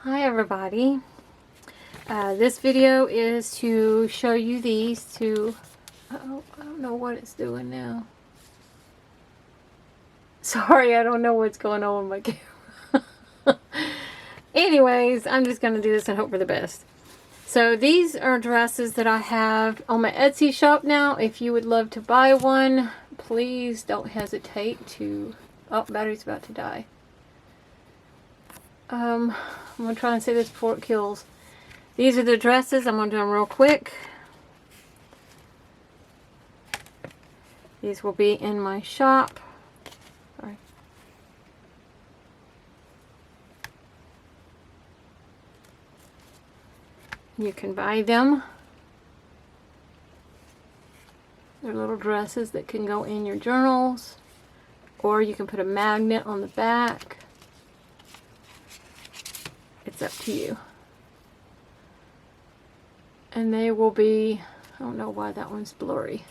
Hi everybody. This video is to show you these two. Oh, I don't know what it's doing now. Sorry, I don't know what's going on with my camera. Anyways, I'm just going to do this and hope for the best. So these are dresses that I have on my Etsy shop now. If you would love to buy one, please don't hesitate to... Oh, battery's about to die. I'm going to try and say this before it kills. These are the dresses. I'm going to do them real quick. These will be in my shop. Sorry. You can buy them. They're little dresses that can go in your journals. Or you can put a magnet on the back. It's up to you. And they will be, I don't know why that one's blurry.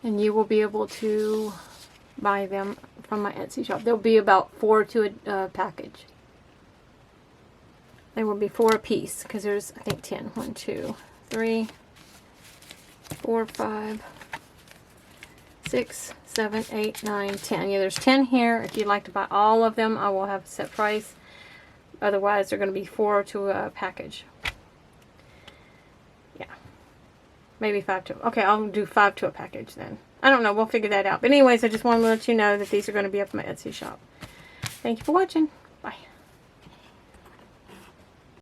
And you will be able to buy them from my Etsy shop. There'll be about 4 to a package. They will be 4 a piece because there's, I think, 10. 1, 2, 3, 4, 5, 6, 7, 8, 9, 10. Yeah, there's 10 here. If you'd like to buy all of them, I will have a set price. Otherwise, they're going to be 4 to a package. Yeah. Maybe 5 to... Okay, I'll do 5 to a package then. I don't know. We'll figure that out. But anyways, I just wanted to let you know that these are going to be up in my Etsy shop. Thank you for watching. Bye.